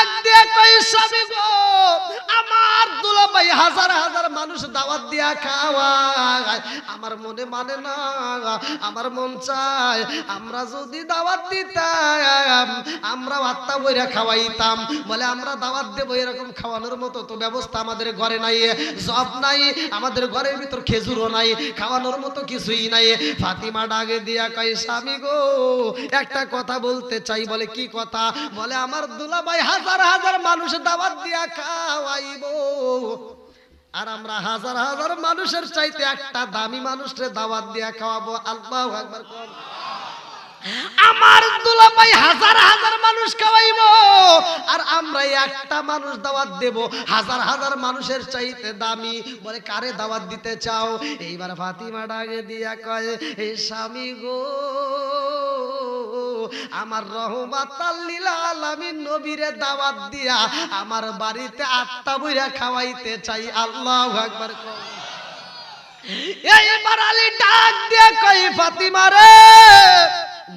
ডাক দিয়ে কই স্বামী গো আমার দুলাভাই হাজার হাজার মানুষ দাওয়াত দিয়া খাওয়ায়, আমার মনে মানে না, আমার মন চায় আমরা যদি দাওয়াত দিতাম আমরা আত্মা বইরা খাওয়াইতাম। বলে আমরা দাওয়াত দেবো, এরকম খাওয়ানোর মতো তো ব্যবস্থা আমাদের ঘরে নাই, জব নাই, আমাদের ঘরের ভিতর খেজুরও নাই, খাওয়ানোর মতো কিছুই নাই। ফাতিমা ডাকে দিয়া কয় স্বামী গো একটা কথা বলতে চাই। বলে কি কথা? বলে আমার দুলাভাই হাজার হাজার মানুষ দাওয়াত দিয়া খাওয়াইবো, আর আমরা হাজার হাজার মানুষের চাইতে একটা দামি মানুষের দাওয়াত দিয়া খাওয়াবো। আল্লাহু আকবার। আমার দুলাভাই হাজার হাজার মানুষ খাওয়াইবো, আর আমরা একটা মানুষ দাওয়াত দেব হাজার হাজার মানুষের চাইতে দামি। বলে কারে দাওয়াত দিতে চাও? এইবার ফাতিমা ডাকে দিয়া কয় এই স্বামী গো আমার রহমাতাল লিল আলামিন নবীরে দাওয়াত দিয়া আমার বাড়িতে আত্মা বইরা খাওয়াইতে চাই। আল্লাহু আকবার। এইবার আলী ডাক দিয়া কয় ফাতিমা রে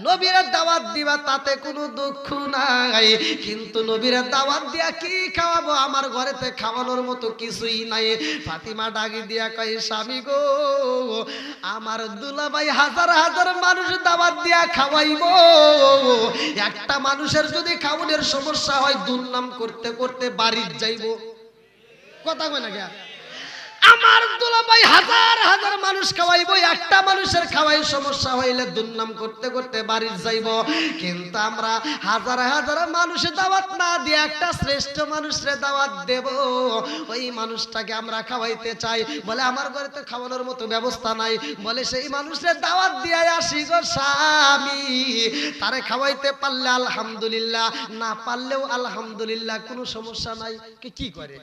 নবীর দাওয়াত দিবা তাতে কোনো দুঃখ নাই, কিন্তু নবীর দাওয়াত দিয়া কি খাওয়াবো? আমার ঘরেতে খাওয়ানোর মতো কিছুই নাই। ফাতিমা ডাকি দিয়া কয় স্বামী গো আমার দুলাভাই হাজার হাজার মানুষ দাওয়াত দিয়া খাওয়াইবো, একটা মানুষের যদি খাওয়ানোর সমস্যা হয় দুর্নাম করতে করতে বাড়ি যাইবো। কথা কয় না কে? আমার দুলাভাই হাজার হাজার মানুষ খাওয়াইবো, একটা মানুষের খাওয়াই সমস্যা হইলে দুর্নাম করতে করতে বাড়ি যাইব। কিন্তু আমরা হাজার হাজার মানুষের দাওয়াত না দিয়ে একটা শ্রেষ্ঠ মানুষের দাওয়াত দেব, ওই মানুষটাকে আমরা খাওয়াইতে চাই। বলে আমার ঘরে তো খাওয়ানোর মতো ব্যবস্থা নাই। বলে সেই মানুষের দাওয়াত দিয়ে আসি গো স্বামী, তারে খাওয়াইতে পারলে আলহামদুলিল্লাহ, না পারলেও আলহামদুলিল্লাহ, কোনো সমস্যা নাই। কি করে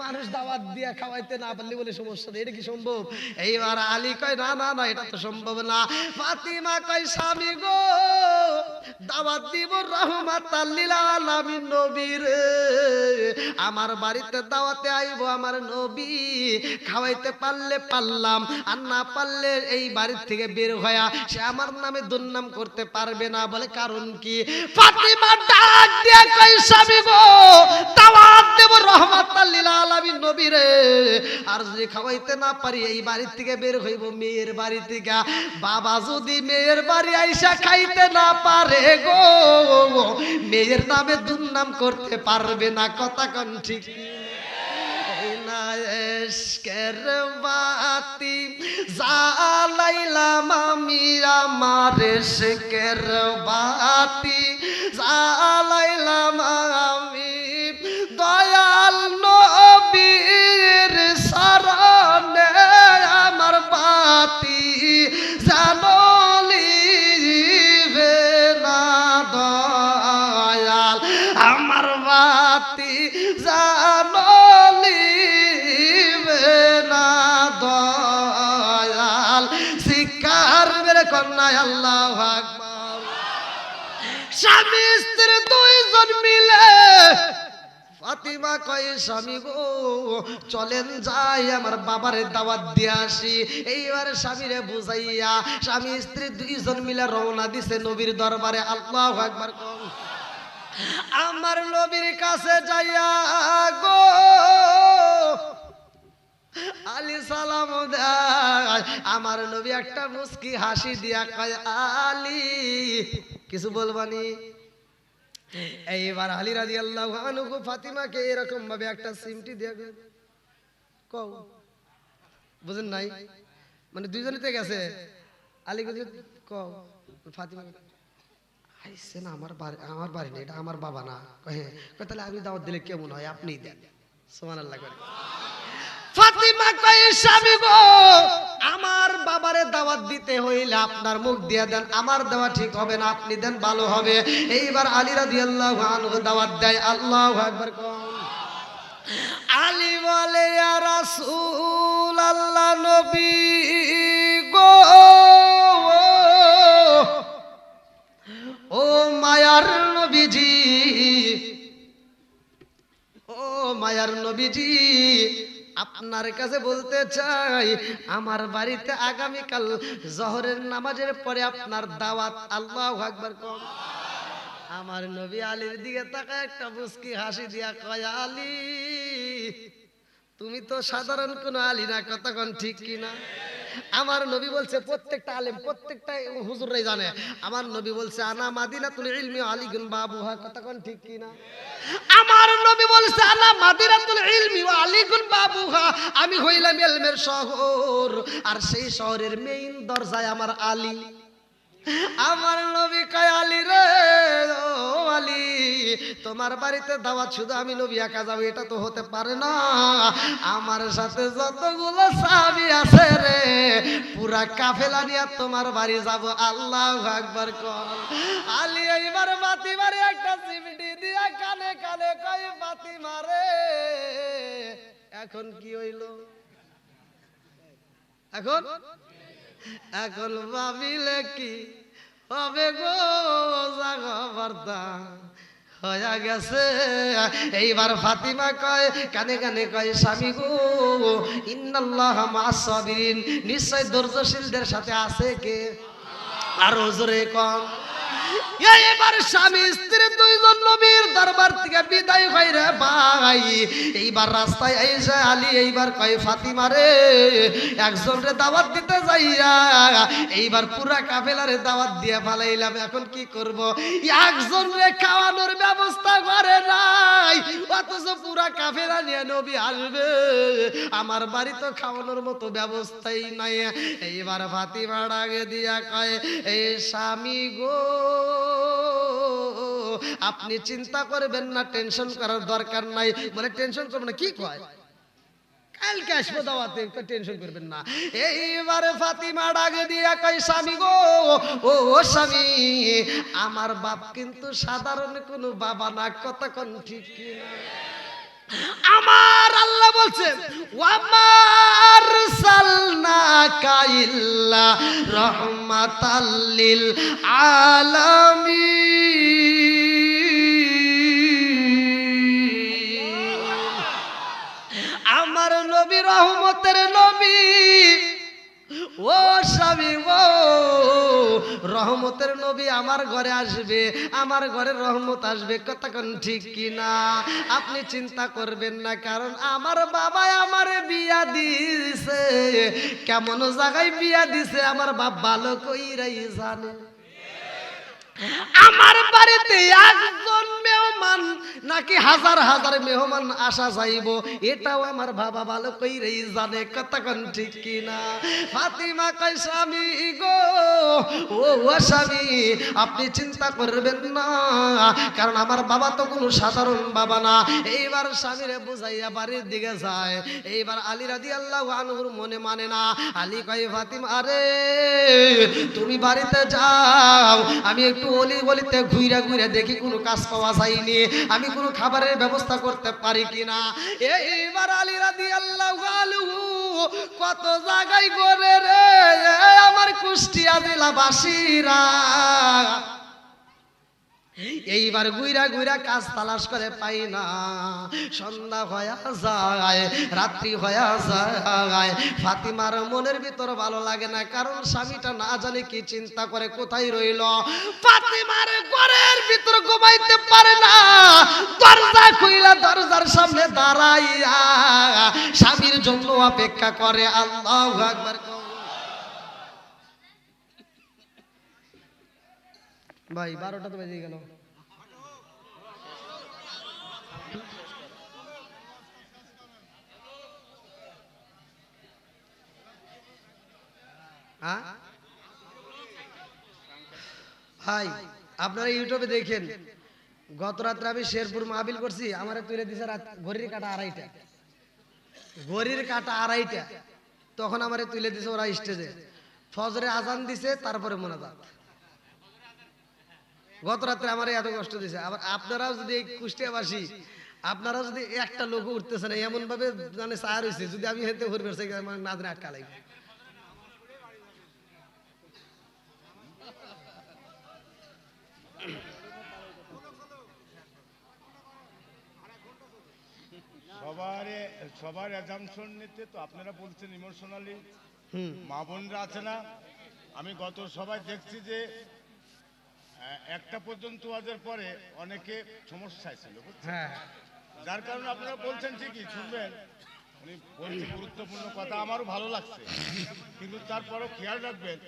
মানুষ দাওয়াত দিয়া খাওয়াইতে না পারলে বলে সমস্যা নেই, এটা কি সম্ভব? এইবার আলী কয় না না না এটা তো সম্ভব না। ফাতিমা কয় স্বামী গো দাওয়াত দিব রহমাতাল লিল আলামিন নবীর, আমার বাড়িতে দাওয়াতে আইব আমার নবী, খাওয়াইতে পারলে পারলাম, আর না পারলে এই বাড়ি থেকে বের হইয়া সে আমার নামে দুর্নাম করতে পারবে না। বলে কারণ কি? ফাতিমা ডাক দিয়া কয় স্বামী গো দাওয়াত দেব রহমাতাল লিল আলামিন নবীরে, আর যদি খাওয়াইতে না পারি এই বাড়ি থেকে বের হইব মেয়ের বাড়ি থেকে। বাবা যদি মেয়ের বাড়ি আইসা খাইতে না পারে গো মেয়ের নামে দুর্নাম করতে পারবে না। কথা কোন ঠিক না? এশকের বাতি জ্বালাইলাম আমি, আমার এশকের বাতি জ্বালাইলাম আমি, দয়াল নবীর শরণে আমার বাতি জ্বালিবে না দয়াল, আমার বাতি জ্বালিবে না দয়াল। শিকার মেরে কন্যায় আল্লাহু আকবার। স্বামী স্ত্রী দুইজন মিলে ফাতিমা কয় স্বামী গো চলেন যাই আমার বাবারে দাওয়াত দিয়ে আসি। এইবার স্বামীরে বুঝাইয়া স্বামী স্ত্রী দুইজন মিলে রওনা দিছে নবীর দরবারে। আল্লাহু আকবার। আমার নবীর কাছে যাইয়া গো আলী সালাম দেয়, আমার নবী একটা মুস্কি হাসি দিয়া কয় আলী কিছু বলবানি? এইবার আলী রাদিয়াল্লাহু আনহু ফাতিমাকে এরকম ভাবে একটা সিমটি দিয়ে কও, বুঝেন নাই? মানে দুইজনেতে গেছে আলী কও ফাতিমা আইছে না আমার বাড়ি না, এটা আমার বাবা না। কয় তাহলে আমি দাওয়াত দিলে কেমন হয়, আপনিই দেন। সুবহানাল্লাহ করে। ফাতিমা কয় স্বামী গো আমার বাবারে দাওয়াত দিতে হইলে আপনার মুখ দিয়ে দেন, আমার দেওয়া ঠিক হবে না, আপনি দেন ভালো হবে। এইবার আলী রাদিয়াল্লাহু আনহু দাওয়াত দেয়। আল্লাহু আকবার। আলী বলে ইয়া রাসূলুল্লাহ নবী গো ও মায়ার নবীজি, ও মায়ার নবীজি আপনার কাছে বলতে চাই আমার বাড়িতে আগামীকাল জোহরের নামাজের পরে আপনার দাওয়াত। আল্লাহু আকবার। আমার নবী আলীর দিকে তাকায় একটা মুস্কি হাসি দিয়া কয়, আলী তুমি তো সাধারণ কোন আলী না, কতক্ষণ ঠিক কিনা? আমার নবী বলছে, প্রত্যেকটা আলেম প্রত্যেকটা হুজুররাই জানে, আমার নবী বলছে আনা মাদিনাতুল ইলমি আলীগুন বাবুহা, কতক্ষণ ঠিক কিনা? আমার নবী বলছে আনা মাদিনাতুল ইলমি ওয়া আলীগুন বাবুহা, আমি হইলাম ইলমের শহর আর সেই শহরের মেইন দরজায় আমার আলী। আমার নবী কয়, আলী রে ও আলী, তোমার বাড়িতে দাওয়াত শুধু আমি নবী একা যাবো এটা তো হতে পারে না, আমার সাথে যতগুলো সাহাবী আছে রে পুরা কাফেলা নিয়ে তোমার বাড়ি যাব। আল্লাহু আকবার কর। আলী এইবার ফাতিমারে একটা চিমটি দিয়া কানে কানে কয়, ফাতিমা রে এখন কি হইল? এখন এখন ভাবিলে কি হবে গো, জাগবার্তা হয়ে গেছে। এইবার ফাতিমা কয় কানে কানে কয়, স্বামী গো ইন্নাল্লাহ মা'আস সাবিরিন, নিশ্চয় ধৈর্যশীলদের সাথে আছে কে? আর জোরে কম। এইবার স্বামী স্ত্রী দুইজন নবীর দরবার থেকে বিদায় হয় রে ভাই। এইবার রাস্তায় এসে আলী এইবার কয়, ফাতিমা রে একজন রে দাওয়াত দিতে যাইয়া এইবার পুরা কাফেলারে দাওয়াত দিয়ে ফালাইলাম, এখন কি করব? একজন রে খাওয়ানোর ব্যবস্থা করে নাই, অথচ পুরা কাফেলা নিয়ে নবী আসবে, আমার বাড়ি তো খাওয়ানোর মতো ব্যবস্থাই নাই। এইবার ফাতিমা ডাকে দিয়া কয়, এই স্বামী গো আপনি চিন্তা করবেন না, টেনশন করার দরকার নাই। বলে টেনশন করবেন না? কি কয়? কালকে আসবো দাওয়াতে, টেনশন করবেন না। এইবারে ফাতিমা ডাকে দিয়া কয়, স্বামী গো ও স্বামী, আমার বাপ কিন্তু সাধারণ কোনো বাবা না, কতক্ষণ ঠিক কিনা? আমার আল্লাহ বলছেন, ওয়ামার সালনাকা ইল্লা রাহমাতাল লিল আলামিন। আমার নবী রহমতের নবী। ও স্বামী ও রহমতের নবী আমার ঘরে আসবে, আমার ঘরে রহমত আসবে, কতক্ষণ ঠিক কিনা? আপনি চিন্তা করবেন না, কারণ আমার বাবা আমারে বিয়া দিছে। কেমন জায়গায় বিয়া দিছে আমার বাপ ভালো কইরাই জানে। আমার বাড়িতে একজন মেহমান নাকি হাজার হাজার মেহমান আসা যাইব, এটাও আমার বাবা ভালো কইরাই জানে, কতক্ষণ ঠিক কিনা? ফাতিমা কয়, স্বামী গো ও স্বামী আপনি চিন্তা করবেন না, কারণ আমার বাবা তো কোনো সাধারণ বাবা না। এইবার স্বামীরে বুঝাইয়া বাড়ির দিকে যায়। এইবার আলী রাদিয়াল্লাহু আনহুর মনে মানে না। আলী কয়, ফাতিমা আরে তুমি বাড়িতে যাও, আমি একটু অলি গলিতে ঘুরে ঘুরে দেখি কোনো কাজ পাওয়া যায়নি, আমি কোনো খাবারের ব্যবস্থা করতে পারি কিনা। এইবার আলী রাদিয়াল্লাহু আনহু কত জায়গায় ঘুরে রে আমার কুষ্টিয়া জেলাবাসীরা। এইবার গুইরা গুইরা কাজ তালাশ করে পাই না, সন্ধ্যা হয়ে যায়, রাত্রি হয়ে যায়। ফাতিমার মনের ভিতর ভালো লাগে না, কারণ স্বামীটা না জানে কি চিন্তা করে, কোথায় রইল। ফাতিমার ঘরের ভিতর ঘুমাইতে পারে না, দরজা খুইলা দরজার সামনে দাঁড়াইয়া স্বামীর জন্য অপেক্ষা করে। আল্লাহু আকবার। ভাই 12টা তো বেজে গেল। ভাই আপনারা ইউটিউবে দেখেন, গত রাত্রে আমি শেরপুর মাহফিল করছি, আমারে তুলে দিছে ঘড়ির কাটা 2:30টা, ঘড়ির কাটা 2:30টা, তখন আমারে তুলে দিছে ওরা স্টেজে, ফজরে আজান দিছে, তারপরে মোনাজাত। গত রাত্রে আমার এত কষ্ট দিছে। আবার আপনারাও যদি এই কুষ্টিয়াবাসী, আপনারা যদি একটা লোক উঠতেছে না, এমন ভাবে মানে চার হয়েছে, যদি আমি হেঁটে ঘুরবে না দিনে আটকা লাগবে। সবার অ্যাজাম্পশন নিতে তো আপনারা বলছেন ইমোশনালি, মা বোনরা আছে না, আমি গত সবাই দেখছি যে একটা পর্যন্ত ওয়াজের পরে অনেকে সমস্যায় ছিল বুঝছেন? হ্যাঁ যার কারণে আপনারা বলছেন ঠিকই শুনবেন, উনি বলছেন গুরুত্বপূর্ণ কথা, আমারও ভালো লাগছে, কিন্তু তারপরও খেয়াল রাখবেন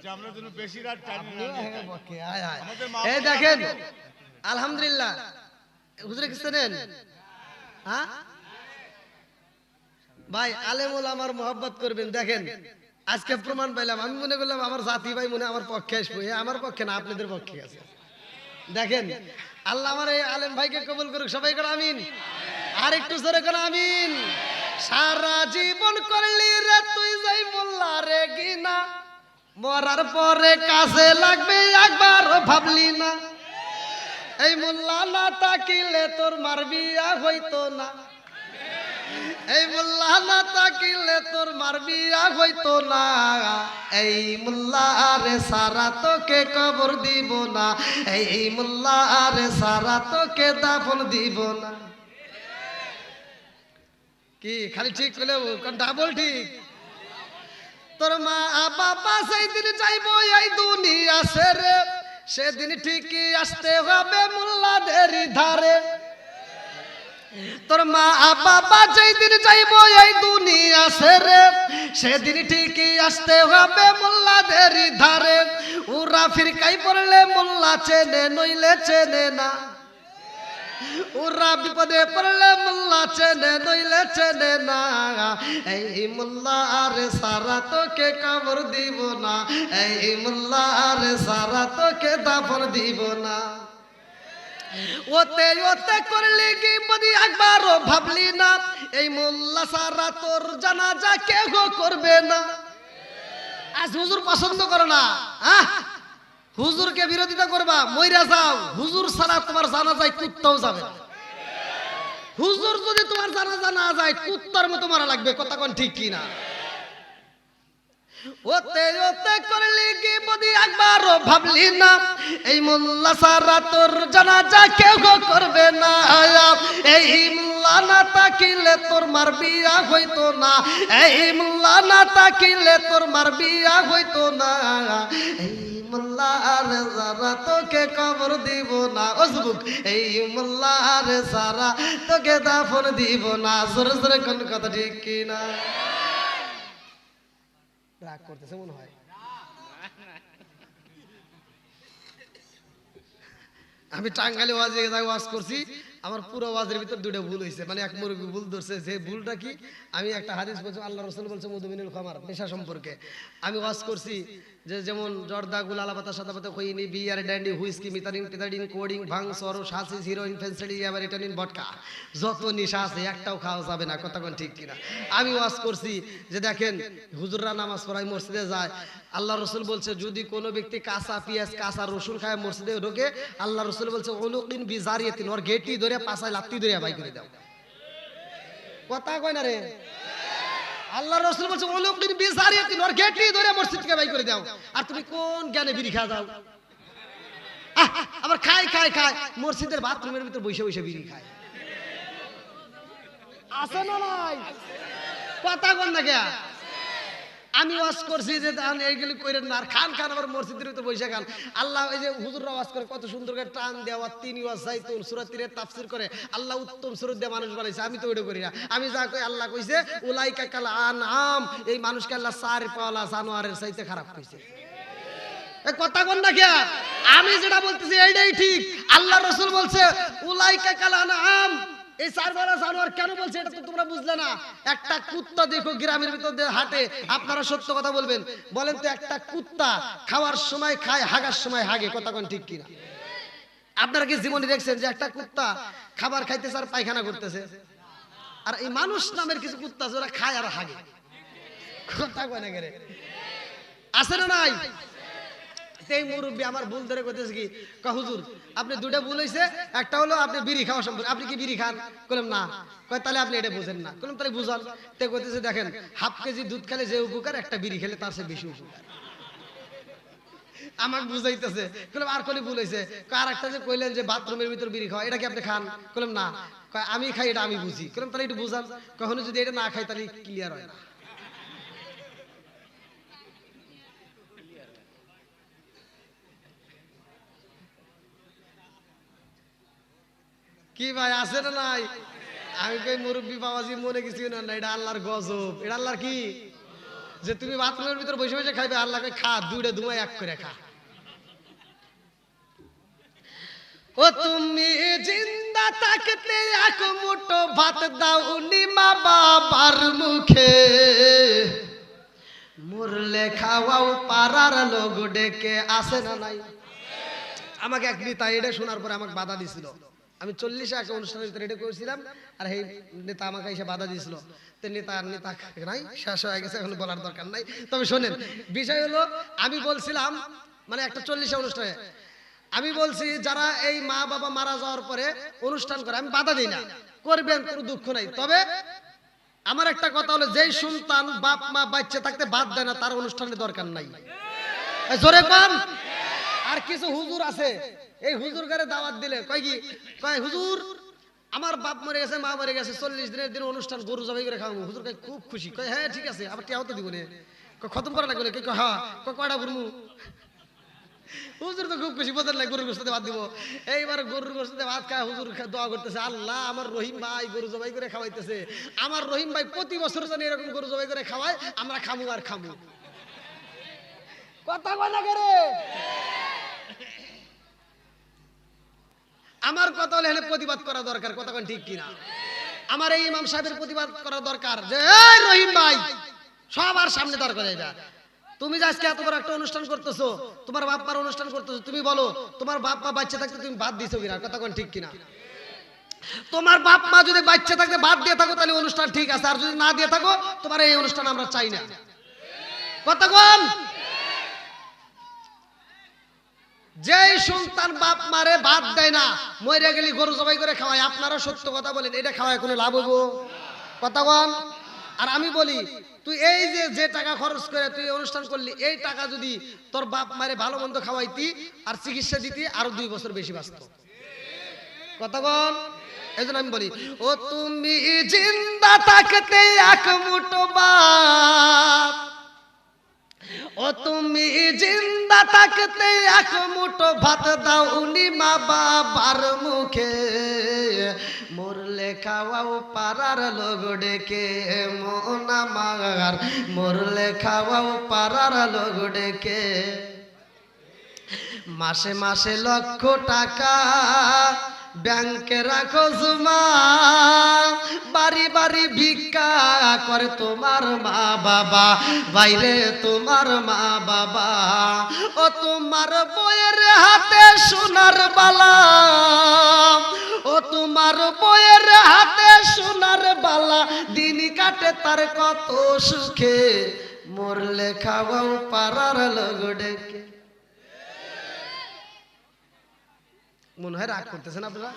যে আমরা যেন বেশি রাত টাইম না নিয়ে যাই। আমাদের মা এই দেখেন আলহামদুলিল্লাহ হুজুরে কিছু নেন হ্যাঁ ভাই আলেম ওলামার মোহাব্বত করবেন। দেখেন আজকে প্রমাণ পাইলাম, আমি মনে করলাম আমার জাতি ভাই মনে হয় আমার পক্ষে আসবো, আমার পক্ষে না আপনাদের পক্ষে আছে। দেখেন আল্লাহ আমার এই আলেম ভাইকে কবুল করুক, সবাই করে আমিন। আর একটু জোরে করে আমিন। সারা জীবন করলি রে তুই যাই মোল্লা রে কিনা, মরার পরে কাজে লাগবে একবার ভাবলি না, এই মোল্লা না তাকিলে তোর মার বিয়া হইতো না, এই মোল্লা না তাকিলে তোর মার বিয়া হইতো না, এই মোল্লা আরে সারা তোকে কবর দিব না, এই মোল্লা আরে সারা তোকে দাফন দিব না। কি খালি ঠিক হলে ডাবল ঠিক? তোর মা বাবা সেই দিন যাইবো এই দুনিয়া ছেড়ে, সেদিন ঠিকই আসতে হবে মোল্লাদের ধারে। তোর মা বাবা যেই দিন যাইবো এই দুনিয়া ছেড়ে, সেদিন ঠিকই আসতে হবে মোল্লাদের ধারে। ওরা ফিরকাই পড়লে মোল্লা চেনে নইলে চেনে না, ওরা বিপদে পড়লে মোল্লা চেনে নইলে চেনে না, এই মোল্লা আরে সারা তোকে কবর দিব না, এই মোল্লা আরে সারা তোকে দাফন দিব না। ওতে ওতে করলি কি বদি একবারও ভাবলি না, এই মোল্লা সারা তোর জানাজা কেউ করবে না। আজ হুজুর পছন্দ করো না, হুজুরকে বিরোধিতা করবা, মইরা যাও। হুজুর ছাড়া তোমার জানাজায় কুত্তাও যাবে না। হুজুর যদি তোমার জানাজা না যায় কুত্তার মতো মারা লাগবে, কথা কোন ঠিক কি না? ওতে ওতে করলি কি বদি একবারও ভাবলি না, এই মোল্লা সারা তোর জানাজা কেউ করবে না, এই মোল্লা না তাকিলে তোর মার বিয়া হইতো না, এই মোল্লা না তাকিলে তোর মার বিয়া হইতো না, এই মোল্লা আরে সারা তোকে কবর দিব না। ও যুবক, এই মোল্লা আরে সারা তোকে দাফন দিব না। জোরে জোরে কোন কথা ঠিক কি না? রাগ করতেছে মনে হয়। আমি টাঙ্গাইলে ওয়াজ করছি, আমার পুরো ওয়াজের ভিতর দুটো ভুল হয়েছে। মানে এক মুরব্বি ভুল ধরছে, যে ভুলটা কি, আমি একটা হাদিস বলছি, আল্লাহ রাসূল বলছে মধুমিনুল খামার নেশা সম্পর্কে। আমি ওয়াজ করছি যে যেমন জর্দা গুলালা পাতা সাদা পাতা খইনি বিয়ার ড্যান্ডি হুইস্কি মিতারিন পিতারিন কোডিং ভাং সরো সাসিস হিরোইন ফেন্সিডি এভারিটানিন ভডকা, যত নেশা আছে একটাও খাওয়া যাবে না, কথা কোন ঠিক কিনা? আমি ওয়াজ করছি যে দেখেন হুজুররা নামাজ পড়ায় মসজিদে যায়, আল্লাহ রসুল বলছে যদি কোনো ব্যক্তি কাঁচা পেঁয়াজ কাঁচা রসুন খায় মসজিদে ঢোকে, আল্লাহ রসুল বলছে উলুকিন বিজারিয়াতিন, ওর গেটি ধরে পাছায় লাত্তি ধরে বাই করে দাও। কথা কয় না রে? আল্লাহ রাসূল বলছে উলুকিন বিজারিয়াতিন, ওর গেটি ধরে মসজিদ থেকে বাই করে দাও। আর তুমি কোন জ্ঞানে বিড়ি খা যাও? আবার খায় মসজিদের বাথরুমের ভিতর বসে বসে বিড়ি খায়। আছে না নাই? কথা কন না কে? আমি ওয়াজ করছি যে এইগুলি কইরেন না, আর খান আবার মসজিদের ভিতরে বসে খান। আল্লাহ এই যে হুজুররা ওয়াজ করে কত সুন্দর করে টান দেওয়া তিন ওয়াজ যাইতুন সূরা তিনের তাফসীর করে, আল্লাহ উত্তম সুরত দিয়ে মানুষ বানাইছে। আমি তো ওইটা করি না। আমি যা কই আল্লাহ কইছে উলাইকা কাল আনআম, এই মানুষকে আল্লাহ চার পাওয়ালা জানোয়ারের চাইতে খারাপ কইছে। এই কথা কোন না কে? আমি যেটা বলতেছি এইটাই ঠিক। আল্লাহ রাসূল বলছে উলাইকা কাল আনআম, এই চারবারা জানোয়ার কেন বলছে এটা তো তোমরা বুঝলে না। একটা কুত্তা দেখো গ্রামের ভিতর দিয়ে হাঁটে, আপনারা সত্য কথা বলবেন, বলেন তো একটা কুত্তা খাওয়ার সময় খায়, হাগার সময় হাগে, কথা কোন ঠিক কিনা? আপনারা কি জীবনে দেখছেন যে একটা কুত্তা খাবার খাইতেছে আর পায়খানা করতেছে? আর এই মানুষ নামের কিছু কুত্তা আছে ওরা খায় আর হাগে, কথা কয় না গেরে? আছে না নাই? এই মুরব্বী আমার ভুল ধরে কইতেছে কি, হুজুর আপনি দুটো ভুল হইছে, একটা হলো আপনি বিড়ি খাওয়া সম্পর্কে, আপনি কি বিড়ি খান? কইলাম না। কয় তাহলে আপনি এটা বুঝেন না। কইলাম তাহলে বুঝান। তে কইতেছে দেখেন হাফ কেজি দুধ খেলে যে উপকার, একটা বিড়ি খেলে তার চেয়ে বেশি উপকার। আমাকে বুঝাইতেছে। কইলাম আর কোন ভুল হইছে? কয় আর একটা যে কইলেন যে বাথরুমের ভিতর বিড়ি খাওয়া, এটা কি আপনি খান? কইলাম না। কয় আমি খাই, এটা আমি বুঝি। কইলাম তাহলে একটু বুঝান। কখনো যদি এটা না খাই তাহলে ক্লিয়ার হয় না। কি ভাই আছে না নাই? আমি কই মুরব্বী বাবাজি মনে কিছু না, এটা আল্লাহর গজব। এটা আল্লাহর কি যে তুমি বাথরুমের ভিতর বসে বসে খাইবে, আল্লাহ কই খা, দুইটা ধুমায় এক করে খা। ও তুমি জিন্দা থাকতে এক মুঠো ভাত দাওনি মা বাবার মুখে, মরলে খাওয়াও পাড়ার লোক ডেকে, আসে না নাই? আমাকে এক নেতা এটা শোনার পরে আমাকে বাধা দিছিল। আমি 40 একটা অনুষ্ঠানের ভিতরে এটা করেছিলাম, আর এই নেতা আমাকে এসে বাধা দিয়েছিল। তো নেতা নাই, শেষ হয়ে গেছে, এখন বলার দরকার নাই। তবে শোনেন, বিষয় হলো আমি বলছিলাম মানে একটা 40 অনুষ্ঠানে আমি বলছি যারা এই মা বাবা মারা যাওয়ার পরে অনুষ্ঠান করে, আমি বাধা দিই না, করবেন, কোনো দুঃখ নাই। তবে আমার একটা কথা হলো, যেই সন্তান বাপ মা বাচ্চা থাকতে বাদ দেয় না, তার অনুষ্ঠানের দরকার নাই। জোরে পান। আর কিছু হুজুর আছে, এই হুজুর গারে দাওয়াত দিলে কয় কি, কয় হুজুর আমার বাপ মরে গেছে, মা মরে গেছে, 40 দিনের দিন অনুষ্ঠান গরু জবাই করে খাওয়াবো। হুজুর কয় খুব খুশি, কয় হ্যাঁ ঠিক আছে, আবার টিয়াও তো দিব না, খতম করা লাগবে, কয় হ্যাঁ, কয়টা ঘুরমু। হুজুর তো খুব খুশি, বোঝেন না, গরুর গোশতে ভাত দিব। এইবার গরুর গোশতে ভাত খায়, হুজুর দোয়া করতেছে, আল্লাহ আমার রহিম ভাই গরু জবাই করে খাওয়াইতেছে, আমার রহিম ভাই প্রতি বছর যেন এরকম গরু জবাই করে খাওয়ায়, আমরা খামু আর খামু। কথা কয় না করে। আমার কথা হলে এখানে প্রতিবাদ করা দরকার, কথা কোন ঠিক কিনা? আমার এই ইমাম সাহেবের প্রতিবাদ করা দরকার যে এই রহিম ভাই সবার সামনে দরকার এটা। তুমি যে আজকে এত বড় একটা অনুষ্ঠান করতেছো, তোমার বাপ মার অনুষ্ঠান করতেছো, তুমি বলো তোমার বাপ মা বাচ্চা থাকতে তুমি বাদ দিছো কিনা, কথা কোন ঠিক কিনা? তোমার বাপ মা যদি বাচ্চা থাকতে বাদ দিয়ে থাকো তাহলে অনুষ্ঠান ঠিক আছে, আর যদি না দিয়ে থাকো তোমার এই অনুষ্ঠান আমরা চাই না, কথা কোন। যেই সন্তান বাপ মারে বাদ দেয় না, মরে গেলি গরু জবাই করে খাওয়ায়, আপনারা সত্য কথা বলেন, এটা খাওয়ায় কোনো লাভ হবো, কথা বল। আর আমি বলি তুই এই যে টাকা খরচ করে তুই অনুষ্ঠান করলি, এই টাকা যদি তোর বাপ মারে ভালো মন্দ খাওয়াইতি আর চিকিৎসা দিতি, আরো 2 বছর বেশি বাঁচত, কথা বল। এই জন্য আমি বলি, ও তুমি জিন্দা থাকতে এক মুঠো ভাত, ও তুমি জিন্দা থাকতে এক মুঠো ভাত দাওনি মা বাবার মুখে, মরলে খাওয়াও পাড়ার লোক ডেকে, মন আমার মরলে খাওয়াও পাড়ার লোক ডেকে, মাসে মাসে লক্ষ টাকা ব্যাংকে রাখো জমা, বাড়ি বাড়ি ভিক্ষা করে তোমার মা বাবা, বাইরে তোমার মা বাবা, ও তোমার বইয়ের হাতে সোনার বালা, ও তোমার বইয়ের হাতে সোনার বালা, দিন কাটে তার কত সুখে, মরলে খাওয়াও পাড়ার লোক ডেকে। মনে হয় রাগ করতেছেন আপনারা,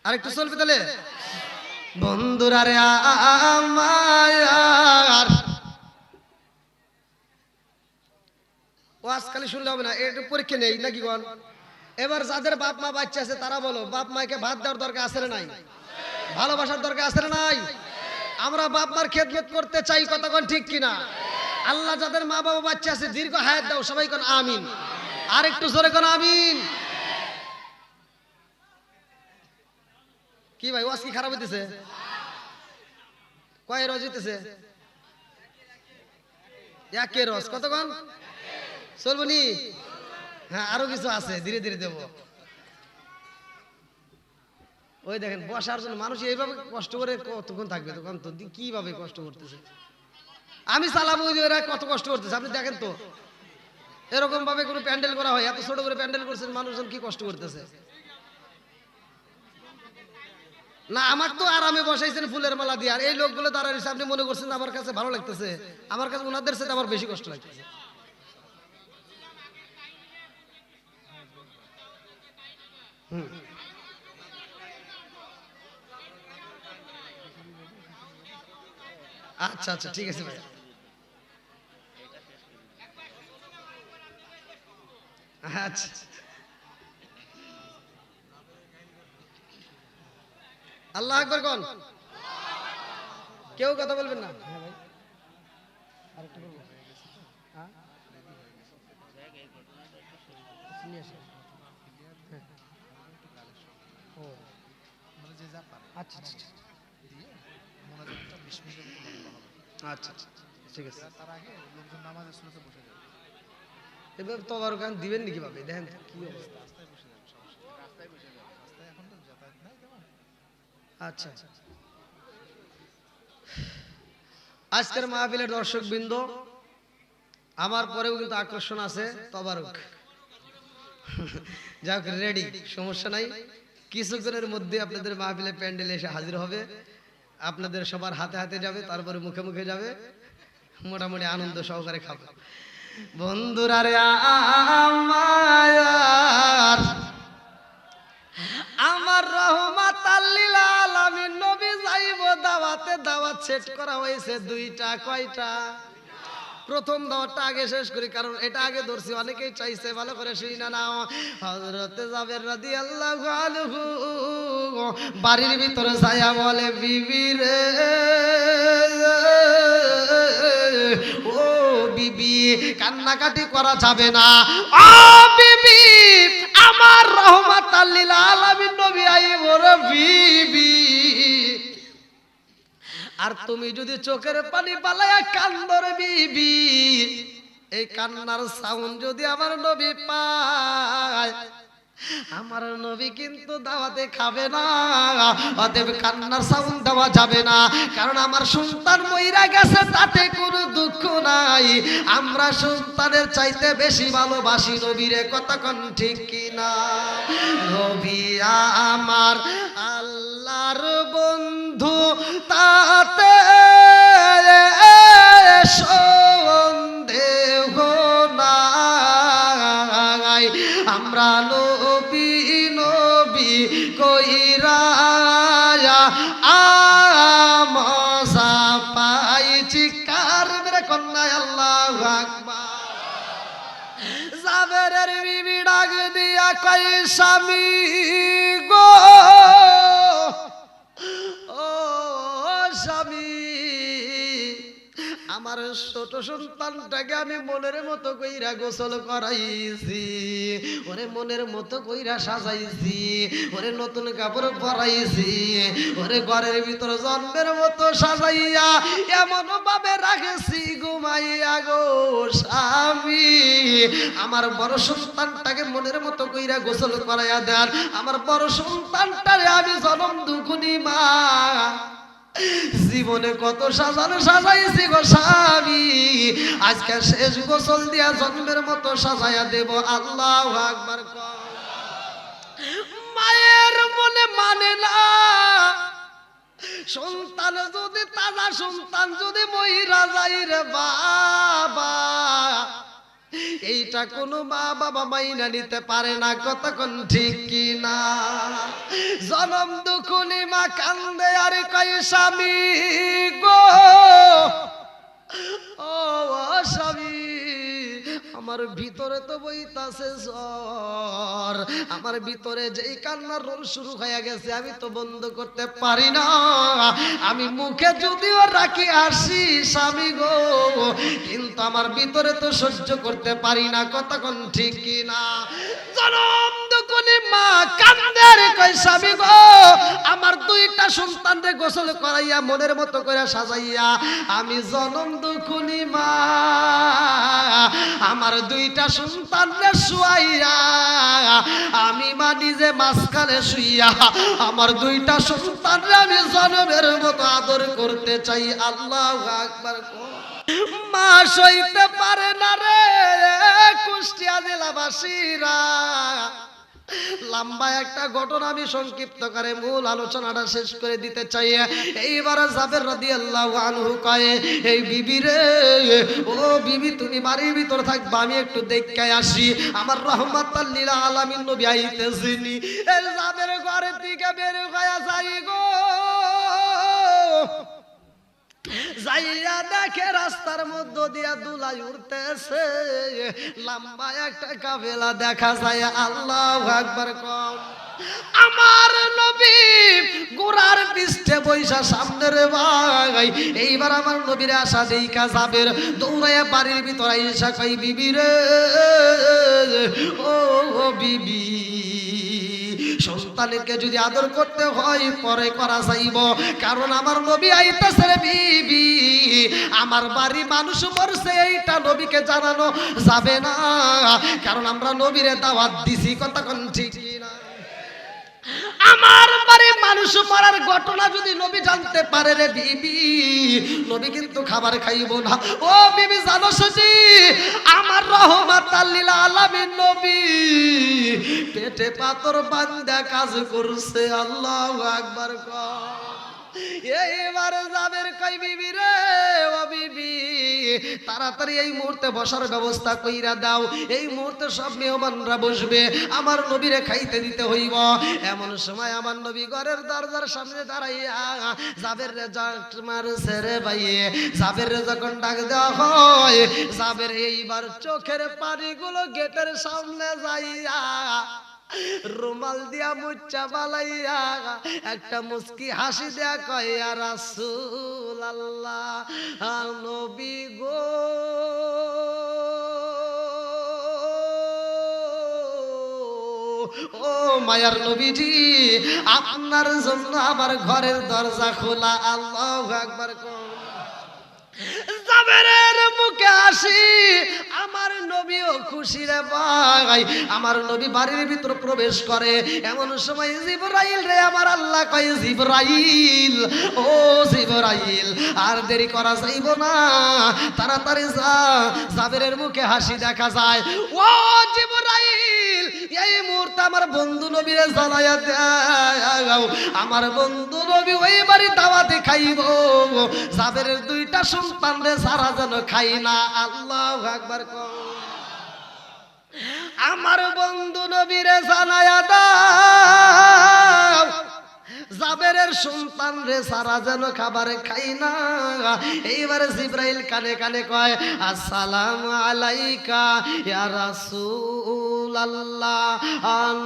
আর একটু চলবে তাহলে বন্ধুরা রে আমার। ও আজকাল শুনলে হবে না, এটা পরীক্ষা নেই নাকি বল। এবার যাদের বাপ মা বাচ্চা আছে তারা বলো, বাপ মাকে ভাত দেওয়ার দরকার আছে না নাই? ভালোবাসার দরকার আছে না নাই? আমরা বাপ মার খেদমত করতে চাই, কথা কোন ঠিক কিনা? আল্লাহ যাদের মা বাবা বাচ্চা আছে দীর্ঘ হায়াত দাও, সবাই কোন আমিন। আর একটু জোরে কোন আমিন। কি ভাই ওয়াজ কি খারাপ হইতেছে? কয় রস হইতেছে? একে রস, কতক্ষণ চলবো নি? হ্যাঁ আরো কিছু আছে, ধীরে ধীরে দেব। ওই দেখেন বসার জন্য মানুষ এইভাবে কষ্ট করে কতক্ষণ থাকবে, তখন তো কিভাবে কষ্ট করতেছে। আমি চালাবো, ওরা কত কষ্ট করতেছে আপনি দেখেন তো। এরকম ভাবে কোনো প্যান্ডেল করা হয়, এত ছোট করে প্যান্ডেল করছেন, মানুষজন কি কষ্ট করতেছে না। আমার তো আরামে বসাইছেন ফুলের মালা দিয়ে, আর এই লোকগুলো দাঁড়াইছে, আপনি মনে করছেন আমার কাছে ভালো লাগতেছে? আমার কাছে ওনাদের সাথে আমার বেশি কষ্ট লাগতেছে। আচ্ছা আচ্ছা ঠিক আছে ভাই। আচ্ছা আল্লাহ আকবার কোন, কেউ কথা বলবেন না। আচ্ছা আচ্ছা আচ্ছা আচ্ছা ঠিক আছে। এবার তবার গান দিবেন নাকি ভাবে দেখেন তো কি অবস্থা। আচ্ছা আজকের মাহফিলের দর্শক বৃন্দ, আমার পরেও কিন্তু আকর্ষণ আছে তবারক। যাক রেডি, সমস্যা নাই। কিছুক্ষণের মধ্যে আপনাদের মাহফিলে প্যান্ডেলে এসে হাজির হবে, আপনাদের সবার হাতে হাতে যাবে, তারপরে মুখে মুখে যাবে, মোটামুটি আনন্দ সহকারে খাবে। বন্ধুরা রে আমার রহমাতাল লিল আলামিন নবী যাইব দাওয়াতে, দাওয়াত সেট করা হয়েছে দুইটা। কয়টা? প্রথম দাওয়াতটা আগে শেষ করি, কারণ এটা আগে ধরছি, অনেকেই চাইছে, ভালো করে শুনি না নাও। হযরত জাবের রাদিয়াল্লাহু আনহু বাড়ির ভিতরে ছায়া বলে, বিবি রে ও বিবি, কান্নাকাটি করা যাবে না। ও বিবি, আমার রহমাতাল লিল আলামিন নবী আইব রে বিবি। আর তুমি যদি চোখের পানি পালায়া কান্দর বিবি, এই কান্নার সাউন্ড যদি আমার নবী পায়, আমার নবী কিন্তু দাওয়াতে খাবে না। অতএব কান্নার সাউন্ড দেওয়া যাবে না, কারণ আমার সন্তান মইরা গেছে, তাতে কোনো দুঃখ নাই। আমরা সন্তানের চাইতে বেশি ভালোবাসি নবীরে, কতক্ষণ ঠিক কিনা? নবী আমার আল্লাহর বন্ধু, তাতে সন্দেহ নাই। আমরা নবী নবী কইরা আমসা পাইছি, কার মেরে কন্যায় আল্লাহু আকবার। জাবেরের বিবি ডাক দিয়া কই, স্বামী গো, ও স্বামী, আমার ছোট সন্তানটাকে আমি মনের মতো কইরা গোসল করাইছি, ওরে মনের মতো কইরা সাজাইছি, ওরে নতুন কাপড় পরাইছি, ওরে ঘরের ভিতর জন্মের মতো সাজাইয়া এমন ভাবে রাখেছি ঘুমাইয়া গো স্বামী। আমার বড় সন্তানটাকে মনের মতো কইরা গোসল করাইয়া দেন। আমার বড় সন্তানটারে আমি জনম দুখুনি মা, জীবনে কত সাজানো সাজাইছি গো স্বামী, আজকে শেষ গোসল দিয়া জন্মের মতো সাজাইয়া দেব। আল্লাহু আকবার। মায়ের মনে মানে না, সন্তান যদি তাজা সন্তান যদি মহিরা যাই রে বাবা, এইটা কোনো মা বাবা মাইনা নিতে পারে না, কতক্ষণ ঠিক কিনা? জনম দুখুনি মা কান্দে আর কয়, স্বামী গো, ও স্বামী, আমার ভিতরে তো বইতাছে জ্বর, আমার ভিতরে যেই কান্নার রোল শুরু হয়ে গেছে আমি তো বন্ধ করতে পারি না। আমি মুখে যদিও রাখি আসি স্বামী গো, কিন্তু আমার ভিতরে তো সহ্য করতে পারি না, কতক্ষণ ঠিক কিনা? জনম দুকুনি মা কান্দে আর কয়, স্বামী গো, আমার দুইটা সন্তানরে গোসল করাইয়া মনের মতো করে সাজাইয়া আমি জনম দুকুনি মা আমার দুইটা সন্তানরে শুয়াইয়া আমি মা নিজে মাঝখানে শুইয়া আমার দুইটা সন্তানরে আমি জনমের মতো আদর করতে চাই। আল্লাহু আকবার। মা সইতে পারে না রে কুষ্টিয়া জেলাবাসীরা। লম্বা একটা ঘটনা আমি সংক্ষিপ্ত করে মূল আলোচনাটা শেষ করে দিতে চাই। এইবার জাবের রাদিয়াল্লাহু আনহু কয়, এই বিবি রে, ও বিবি তুমি বাড়ির ভিতর থাকবা, আমি একটু দেখে আসি, আমার রহমাতাল লিল আলামিন নবী আইতেছেনি। এই জাবের ঘরে থেকে বের হয়ে যাই গো, যাইয়া দেখে রাস্তার মধ্য দিয়া দুলাই উঠতেছে, লম্বা একটা কাফেলা দেখা যায়। আল্লাহু আকবার। কম আমার নবী গোরার পৃষ্ঠে বৈশা সামনের ভাই। এইবার আমার নবীর আশা দেখা যাবের দৌড়াইয়া বাড়ির ভিতরে এসে কই, বিবি রে, ও বিবি, সন্তানকে যদি আদর করতে হয় পরে করা যাইব, কারণ আমার নবী আইতাছে রে বিবি, আমার বাড়ি মানুষ মরছে এইটা নবীকে জানানো যাবে না, কারণ আমরা নবীরে দাওয়াত দিছি। কথা কোন ঠিক না? আমার বাড়ি মানুষ মারার ঘটনা যদি নবী জানতে পারে রে বিবি, নবী কিন্তু খাবার খাইব না। ও বিবি জানো সজি, আমার রহমাতাল লিল আলামিন নবী পেটে পাথর বাঁধা কাজ করছে। আল্লাহু আকবার কর। এইবার জাবের কই বিবি রে, ও বিবি তাড়াতাড়ি এই মুহূর্তে বসার ব্যবস্থা কইরা দাও, এই মুহূর্তে সব মেহমানরা বসবে, আমার নবীরে খাইতে দিতে হইব। এমন সময় আমার নবী ঘরের দরজার সামনে দাঁড়াইয়া জাবের রে মারছে রে ভাইয়ে, জাবের রে যখন ডাক দেওয়া হয়, জাবের এইবার চোখের পানিগুলো গেটের সামনে যাইয়া রুমাল দিয়া মুচ্চা বালাইয়া একটা মুস্কি হাসি দেয়া কয়, ইয়া রাসূলুল্লাহ নবী গো, ও মায়ার নবীজি আপনার জন্য আমার ঘরের দরজা খোলা। আল্লাহু আকবার কর। জাবেরের মুখে হাসি, আমার নবীও খুশি রে ভাই। আমার নবী বাড়ির ভিতর প্রবেশ করে, এমন সময় জিবরাইল রে আমার আল্লাহ কয়, জিবরাইল ও জিবরাইল আর দেরি করা যাইব না, তাড়াতাড়ি যা। জাবেরের মুখে হাসি দেখা যায়। ও জিবরাইল এই মুহূর্তে আমার বন্ধু নবীরে জানাইয়া দাও, আমার বন্ধু নবী ওই বাড়ি দাওয়াতে খাইব, জাবেরের দুইটা সন্তান রে সারা যেন খাই না। আল্লাহু আকবার কর। আমার বন্ধু নবীরে জানাইয়া দাও, জাবেরের সন্তান রে সারা যেন খাবারে খাই না। এইবারে জিবরাইল কানে কানে কয়, আসসালামু আলাইকা ইয়া রাসূলুল্লাহ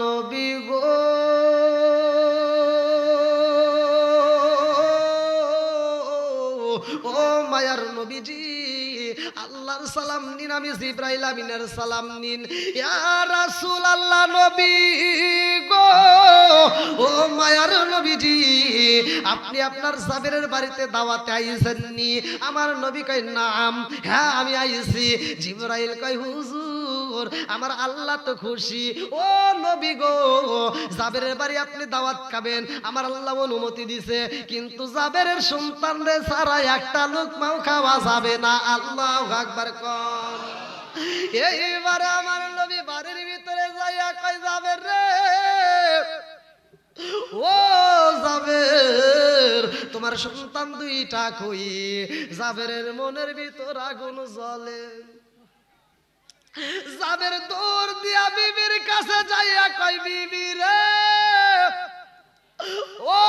নবী গো, ও মায়ার নবীজি আল্লাহর সালাম নিন, আমি জিবরাইল আমিনের সালাম নিন। ইয়া রাসূলুল্লাহ নবী গো, ও মায়ার নবীজি আপনি আপনার জাবেরের বাড়িতে দাওয়াতে আইছেন নি? আমার নবী কয়, নাম হ্যাঁ আমি আইছি। জিবরাইল কয়, হুজুর আমার আল্লাহ তো খুশি, ও নবী গো জাবেরের বাড়ি আপনি দাওয়াত খাবেন, আমার আল্লাহ অনুমতি দিছে, কিন্তু জাবেরের সন্তান রে ছাড়া একটা লোকমাও খাওয়া যাবে না। আল্লাহু আকবার কর। এইবারে আমার নবী বাড়ির ভিতরে যাইয়া কয়, জাবের রে, ও জাবের তোমার সন্তান দুইটা কই? জাবেরের মনের ভিতর আগুন জ্বলে। জাবের দৌড় দিয়া বিবির কাছে যাইয়া কয়, বিবি রে, ও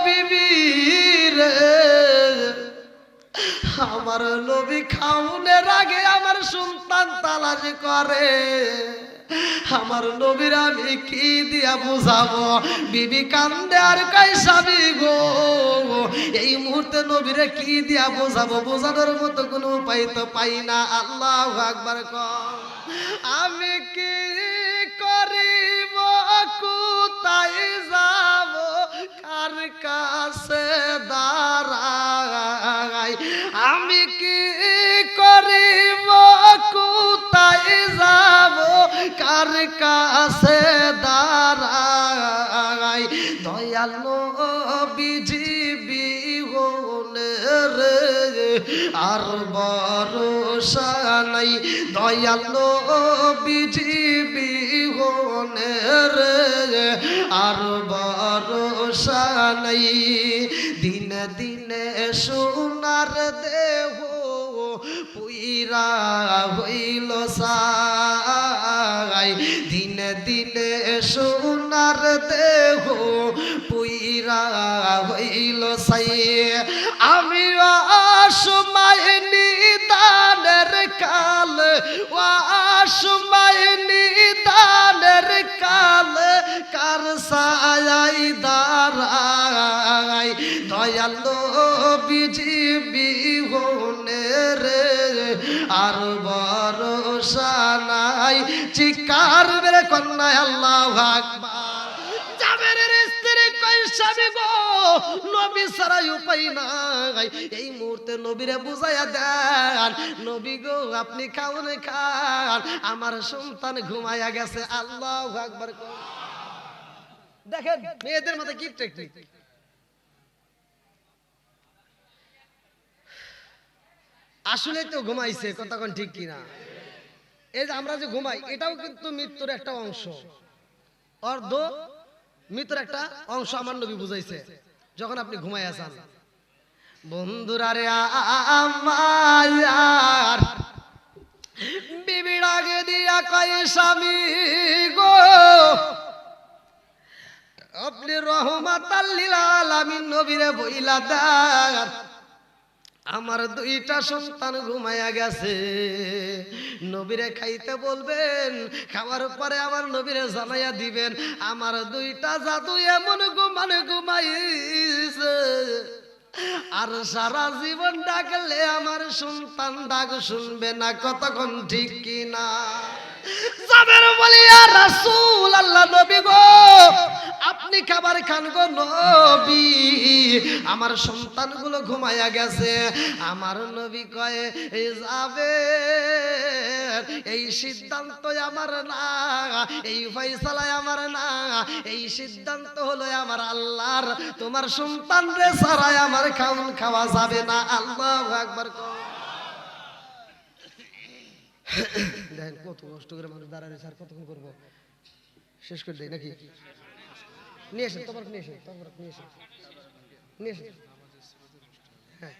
বিবি রে, আমার নবী খাউনের আগে আমার সন্তান তালাশ করে, আমার নবীর আমি কি দিয়া বুঝাবো? বিবি কান্দে আর কয়, স্বামী গো এই মুহূর্তে নবীরে কি দিয়া বুঝাবো? বোঝানোর মতো কোনো উপায় তো পাই না। আল্লাহু আকবার কর। আমি কি করিব, কোথায় যাব, কার কাছে দাঁড়াই? আমি কি করিব, কোথায় যাব, কার কাছে দাঁড়াই? দয়াল নবীজি বিহনে রে আর ভরসা নাই, দয়াল নবীজি বিহনে রে আর ভরসা নাই। দিনে দিনে সোনার দেহ পুইরা হইল সাই, দিনে দিনে সোনার দেহ পুইরা হইল সাই। আমি অসময় নিদানের কাল, অসময় নিদানের কাল কার সায়াই দাঁড়াই? দয়াল নবীজি বিহনে রে আর ভরসা নাই। চিৎকার মেরে কন্যা আল্লাহু আকবার। জাবেরের স্ত্রী কই স্বামী গো নবী ছাড়া উপায় নাই, এই মুহূর্তে নবীরে বুঝাইয়া দেন নবী গো আপনি খাওনে খান, আমার সন্তান ঘুমাইয়া গেছে। আল্লাহু আকবার। দেখেন মেয়েদের মধ্যে কি টেকনিক। আসলে তো ঘুমাইছে, কথা কোন ঠিক কিনা? এই যে আমরা যে ঘুমাই এটাও কিন্তু মৃত্যুর একটা অংশ, অর্ধ মৃত্যুর একটা অংশ। আমার নবী বুঝাইছে যখন আপনি ঘুমাই আছেন। বন্ধুরা রে আমার বিবির আগে দিয়া কয় স্বামী গো আপনি রহমাতাল লিল আলামিন নবীরে বইলা দেন আমার দুইটা সন্তান ঘুমাইয়া গেছে, নবীরে খাইতে বলবেন, খাওয়ার পরে আমার নবীরে জানাইয়া দিবেন আমার দুইটা জাদু এমন ঘুমাইছে আর সারা জীবন ডাকলে আমার সন্তান ডাক শুনবে না। কতক্ষণ ঠিক কিনা? জাবের বলি ইয়া রাসূল আল্লাহ নবী গো আপনি খাবার খান গো নবী, আমার সন্তানগুলো ঘুমাইয়া গেছে। আমার নবী কয় এই জাবের এই সিদ্ধান্ত আমার না, এই ফয়সালা আমার না, এই সিদ্ধান্ত হলো আমার আল্লাহর। তোমার সন্তান রে ছাড়া আমার খাওয়া যাবে না। আল্লাহু আকবার। দেখেন কত কষ্ট করে মানুষ দাঁড়ায় স্যার, কতক্ষণ করবো, শেষ করে দেয় নাকি? নিয়ে এসেন তোমার, নিয়ে এসেন তোমার, নিয়ে এসেন, নিয়ে এসেন। হ্যাঁ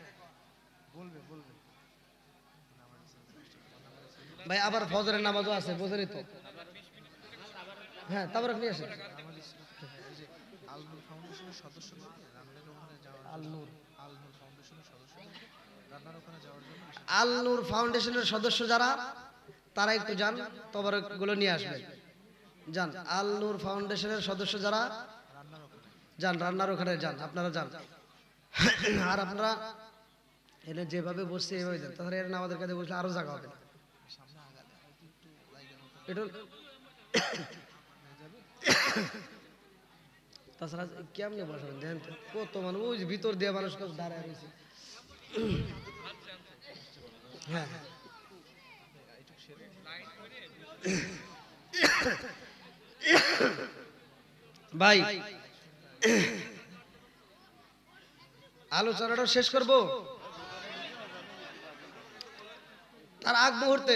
ভাই আবার ফজরের নামাজও আছে, বোঝেনি তো? হ্যাঁ তারপর নিয়ে এসেন। আল নূর ফাউন্ডেশনের সদস্য যারা তারা একটু যান, তবরক গুলো নিয়ে আসবেন। যান আল নূর ফাউন্ডেশনের সদস্য যারা যান, রান্নার ওখানে যান, আপনারা যান। আর আপনারা এনে যেভাবে বসছে এভাবে যান, তাহলে এর না আমাদের কাছে বসলে আরো জায়গা হবে না। এটা তাছাড়া কেমনে বসাবেন দেখেন তো, কত মানুষ ওই ভিতর দিয়ে মানুষ দাঁড়ায় রয়েছে। হ্যাঁ ভাই আলোচনাটা শেষ করব। তার আগ মুহূর্তে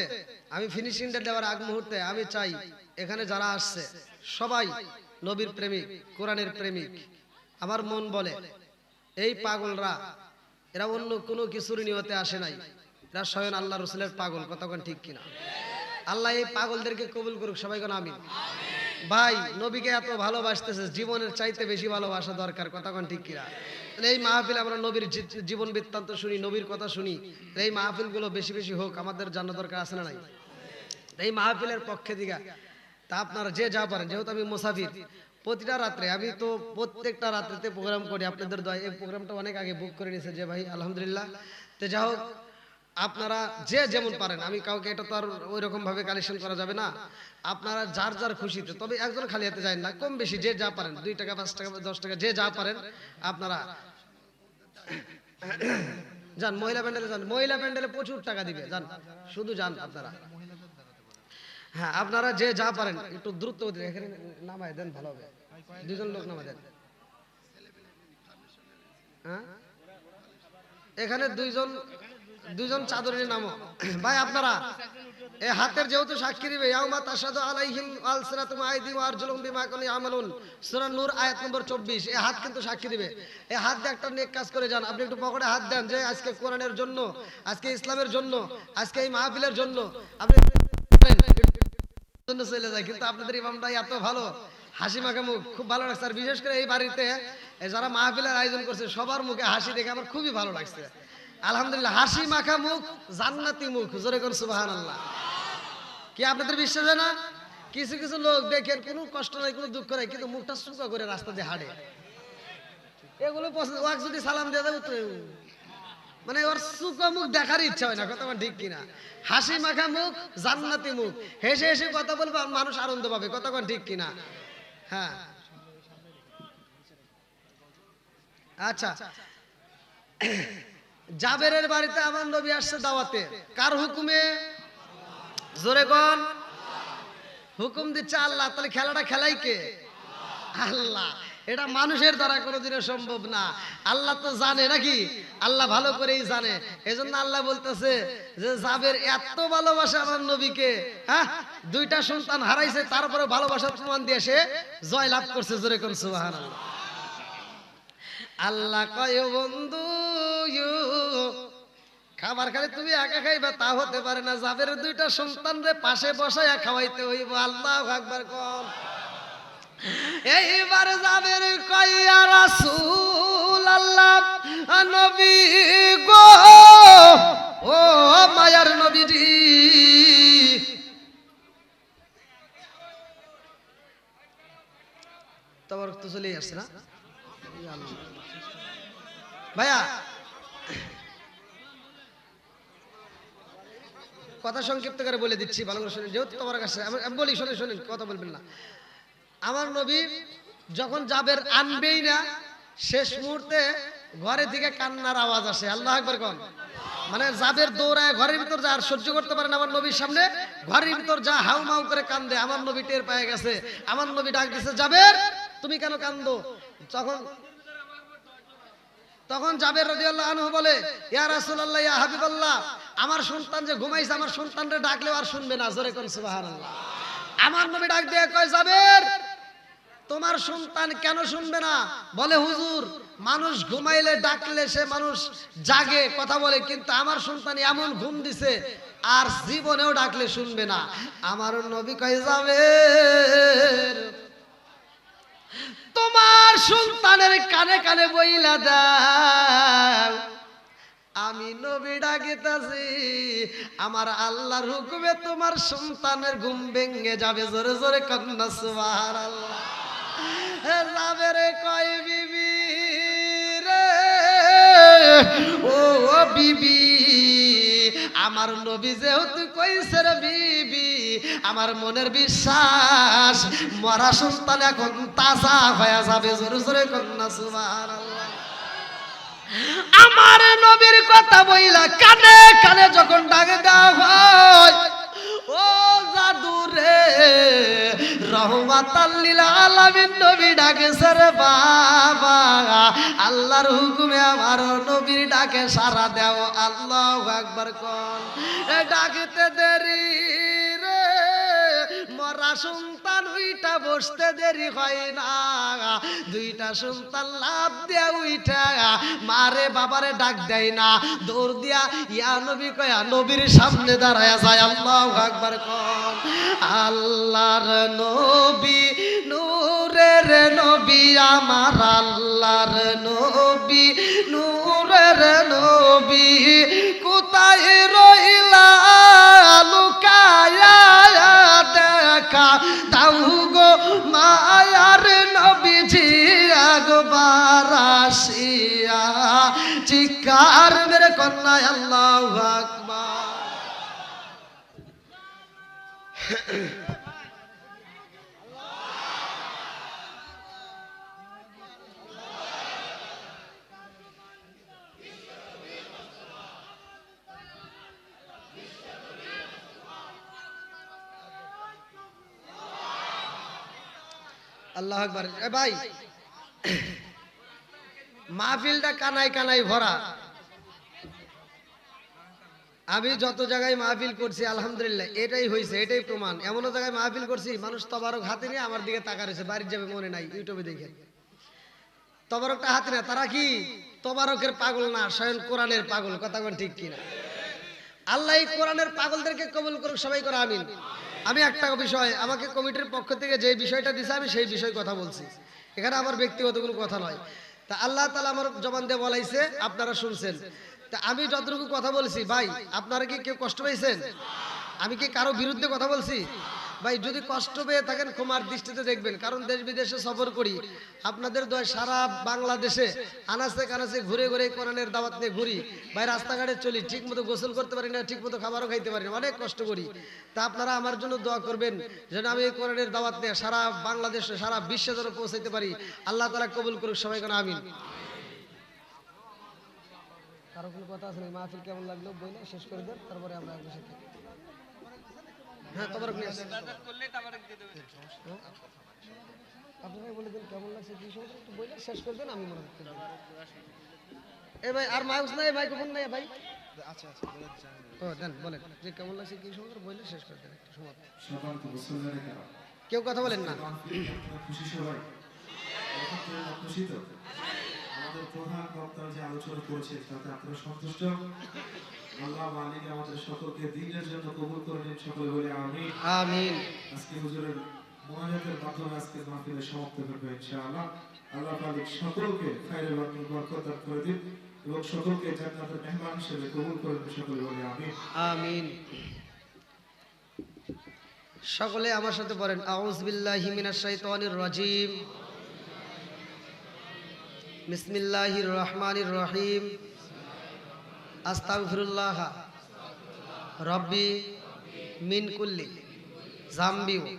আমি ফিনিশিংটা দেওয়ার আগ মুহূর্তে আমি চাই এখানে যারা আসছে সবাই নবীর প্রেমিক, কোরআনের প্রেমিক। আমার মন বলে এই পাগলরা এরা অন্য কোনো কিছুর নিয়তে আসে নাই, এরা স্বয়ং আল্লাহ রসুলের পাগল। কতক্ষণ ঠিক কিনা? আল্লাহ এই পাগলদেরকে কবুল করুক, সবাই কোন আমিন। ভাই নবীকে এত ভালোবাসতেছে, জীবনের চাইতে বেশি ভালোবাসা দরকার। কতক্ষণ ঠিক কিনা? এই মাহফিল আমরা নবীর জীবন বৃত্তান্ত শুনি, নবীর কথা শুনি, এই মাহফিল গুলো বেশি বেশি হোক, আমাদের জানা দরকার আছে না নাই? এই মাহফিলের পক্ষে দিকে তা আপনারা যে যা পারেন, যেহেতু আমি মুসাফির, প্রতিটা রাত্রে আমি তো প্রত্যেকটা রাত্রিতে প্রোগ্রাম করি আপনাদের দয়। এই প্রোগ্রামটা অনেক আগে বুক করে নিয়েছে যে ভাই আলহামদুলিল্লাহ। তো যা হোক আপনারা যে যেমন পারেন, আমি কাউকে এটা তো আর ওই রকম ভাবে কালেকশন করা যাবে না, আপনারা যার যার খুশিতে, তবে একজন খালি হাতে যায় না, কম বেশি যে যা পারেন, 2 টাকা 5 টাকা 10 টাকা যে যা পারেন আপনারা যান। মহিলা প্যান্ডেলে যান, মহিলা প্যান্ডেলে প্রচুর টাকা দিবে, যান শুধু যান আপনারা। হ্যাঁ আপনারা যে যা পারেন একটু দ্রুত এখানে নামায় দেন, ভালো হবে। 2 জন লোক নামায় দেন। হ্যাঁ এখানে 2 জন চাদরের নামও ভাই আপনারা এই হাতের যেহেতু সাক্ষী দিবে, ইয়াউমা তাশহাদু আলাইহিম আলসিনাতুম আইদিহিম ওয়া আরজুলুহুম বিমা কানু ইয়ামালুন, সূরা নূর আয়াত নম্বর 24। এই হাত কিন্তু সাক্ষী দিবে। এই হাত দিয়ে একটা নেক কাজ করে যান। আপনি একটু পকেটে হাত দেন যে আজকে কোরআনের জন্য, আজকে ইসলামের জন্য, আজকে এই মাহফিলের জন্য আপনি জন্য চলে যায়। কিন্তু আপনাদের ইমামটা এত ভালো, হাসি মাখা মুখ, খুব ভালো লাগছে। আর বিশেষ করে এই বাড়িতে যারা মাহফিলের আয়োজন করছে সবার মুখে হাসি দেখে আমার খুবই ভালো লাগছে। আলহামদুলিল্লাহ, হাসি মাখা মুখ, জান্নাতি মুখ, জোরে কোন সুবহানাল্লাহ। কি আপনাদের বিশ্বাস হয় না? কিছু কিছু লোক দেখেন কোনো কষ্ট নাই, কোনো দুঃখ নাই, কিন্তু মুখটা শুকা করে রাস্তা দিয়ে হাঁটে। এগুলো পছন্দ, ওয়াক যদি সালাম দিয়ে দেবো তো মানে ওর শুকা মুখ দেখার ইচ্ছা হয় না। কথা ঠিক কিনা? হাসি মাখা মুখ, জান্নাতি মুখ, হেসে হেসে কথা বলবে মানুষ আনন্দ পাবে। কথা ঠিক কিনা? হ্যাঁ আচ্ছা, জাবেরের বাড়িতে আমার নবী আসছে দাওয়াতে, কার হুকুমে? জোরে কোন? হুকুম দিচ্ছে আল্লাহ। তাহলে খেলাটা খেলাই কে? আল্লাহ। এটা মানুষের দ্বারা কোনোদিনও সম্ভব না। আল্লাহ তো জানে নাকি? আল্লাহ ভালো করেই জানে। এজন্য আল্লাহ বলতেছে যে জাবের এত ভালোবাসে আমার নবীকে, হ্যাঁ, দুইটা সন্তান হারাইছে, তারপরে ভালোবাসার প্রমাণ দিয়ে সে জয় লাভ করছে। জোরে কোন সুবহানাল্লাহ। আল্লাহ কয় ও বন্ধু, খাবার খালি তুমি একা খাইবা তা হতে পারে না, জাবের দুইটা সন্তান রে পাশে বসাইয়া খাওয়াইতে হইব। আল্লাহু আকবার কোন। এইবার জাবের কয় ইয়া রাসূলুল্লাহ, নবী গো, ও মায়ার নবীজি, তোমার তো চলেই আসছে না ভাইয়া, কথা সংক্ষিপ্ত করে বলে দিচ্ছি, ভালো করে শুনেন, যেহেতু তোমার কাছে আমি বলি, শোনেন শোনেন, কথা বলবেন না। আমার নবী যখন জাবের আনবেই না, শেষ মুহূর্তে ঘরে থেকে কান্নার আওয়াজ আসে। আল্লাহু আকবার কোন। মানে জাবের দৌড়ায় ঘরের ভিতর যা, আর সহ্য করতে পারে না আমার নবীর সামনে, ঘরের ভিতর যা হাউমাউ করে কান্দে। আমার নবী টের পেয়ে গেছে। আমার নবী ডাক দিছে, জাবের তুমি কেন কান্দো? তখন জাবের রাদিয়াল্লাহু আনহু বলে, ইয়া রাসূলুল্লাহ, ইয়া হাবিবাল্লাহ, আমার সন্তান যে ঘুমাইছে, আমার সন্তানরে ডাকলেও আর শুনবে না। জোরে কোন সুবহানাল্লাহ। আমার নবী ডাক দিয়ে কয়, জাবের তোমার সন্তান কেন শুনবে না? বলে, হুজুর, মানুষ ঘুমাইলে ডাকলে সে মানুষ জাগে, কথা বলে, কিন্তু আমার সন্তান এমন ঘুম দিছে আর জীবনেও ডাকলে শুনবে না। আমার নবী কয়, জাবের তোমার সন্তানের কানে কানে বইলা দাও, আমি নবী ডাকিতাছি, আমার আল্লাহর হুকুমে তোমার সন্তানের ঘুম ভেঙে যাবে। জোরে জোরে কন্যা সুবহানাল্লাহ। জাবেরে কয়, বিবি রে, ও বিবি, আমার নবী যেহেতু কইছে রে বিবি, আমার মনের বিশ্বাস মরা সন্তান এখন তাজা হয়ে যাবে। জোরে জোরে কন্যা সুবহানাল্লাহ। আমার নবীর কথা বইলা কানে কানে যখন ডাকে দেওয়া হয়, ও জাদু রে, রহমাতাল লিল আলামিন নবী ডাকেছে রে বাবা, আল্লাহর হুকুমে আমার নবীর ডাকে সাড়া দাও। আল্লাহু আকবার কোন। ডাকতে দেরি রে, মরা সন্তান উইটা বসতে দেরি হয় না, দুইটা সন্তান লাভ দিয়া উইটা মারে বাবারে ডাক দেয় না, দৌড় দিয়া ইয়া নবী কয়া নবীর সামনে দাঁড়ায়া যায়। আল্লাহু আকবার কোন। আল্লাহর নবী, নূরের নবী, আমার আল্লাহর নবী, নূরের নবী, কোথায় রইলা লুকায়া দেখা দাও গো মায়ার নবীজি, একবার আসিয়া চিৎকার মেরে কন্যা আল্লাহু আকবার। আল্লাহু আকবার। এ ভাই, মাহফিলটা কানাই কানাই ভরা। আমি যত জায়গায় মাহফিল করছি আলহামদুলিল্লাহ এটাই হয়েছে, এটাই প্রমাণ। এমনও জায়গায় মাহফিল করছি মানুষ তবারক হাতে নিয়ে আমার দিকে তাকা রয়েছে, বাড়ির যাবে মনে নাই, ইউটিউবে দেখে তবারকটা হাতে না। তারা কি তবারকের পাগল না, স্বয়ং কোরআনের পাগল। কথা বলেন ঠিক কিনা? আল্লাহ এই কোরআনের পাগলদেরকে কবুল করুক, সবাই করে আমিন। আমি একটা বিষয়, আমাকে কমিটির পক্ষ থেকে যে বিষয়টা দিছে আমি সেই বিষয়ে কথা বলছি, এখানে আমার ব্যক্তিগত কোনো কথা নয়। তা আল্লাহ তাআলা আমার জবান দিয়ে বলাইছে, আপনারা শুনছেন। তা আমি যতটুকু কথা বলছি, ভাই আপনারা কি কেউ কষ্ট পেয়েছেন? আমি কি কারো বিরুদ্ধে কথা বলছি? ভাই যদি কষ্ট পেয়ে থাকেন ক্ষমার দৃষ্টিতে দেখবেন, কারণ দেশ বিদেশে সফর করি, আপনাদের দয় সারা বাংলাদেশে আনাচে কানাচে ঘুরে ঘুরে কোরআনের দাওয়াত নিয়ে ঘুরি। ভাই রাস্তাঘাটে চলি, ঠিক মতো গোসল করতে পারি না, ঠিক মতো খাবারও খাইতে পারি না, অনেক কষ্ট করি। তা আপনারা আমার জন্য দোয়া করবেন যেন আমি এই কোরআনের দাওয়াত নিয়ে সারা বাংলাদেশে সারা বিশ্বে যেন পৌঁছাইতে পারি। আল্লাহ তাআলা কবুল করুক, সবাই কোন আমিন। কারো কোনো কথা আছে না? মাহফিল কেমন লাগলো বইলে শেষ করে দেন, তারপরে আমরা একবার সাথে হ্যাঁ তোমার আপনারাই বলে দেন কেমন লাগছে কি সময় একটু বইলে শেষ করে দেন, আমি মনে করতে এ ভাই আর মাউস নাই, মাইক্রোফোন নাই ভাই। আচ্ছা আচ্ছা ও দেন বলেন যে কেমন লাগছে কি সময় বইলে শেষ করে দেন একটু সময়। কেউ কথা বলেন না। খুশি সবাই? খুশি তো? আমাদের প্রধান বক্তা যে আলোচনা করেছে তাতে আপনারা সন্তুষ্ট? আল্লাহ মালিক আমাদের সকলকে দ্বীনের জন্য কবুল করে নিন, সকলে বলে আমিন। আমিন। আজকে হুজুরের মুনাজাতের মাধ্যমে আজকে মাহফিলের সমাপ্ত হবে ইনশাআল্লাহ। আল্লাহ মালিক সকলকে খায়রের বরকত দান করে দিন এবং সকলকে জান্নাতের মেহমান হিসেবে কবুল করে নিন, সকলে বলে আমিন। আমিন। সকলে আমার সাথে পড়েন আউযু বিল্লাহি মিনাশ শাইতানির রাজিম বিসমিল্লাহির রহমানির রহিম আস্তাগফিরুল্লাহ রাব্বি মিন কুল্লি যামবি ওয়া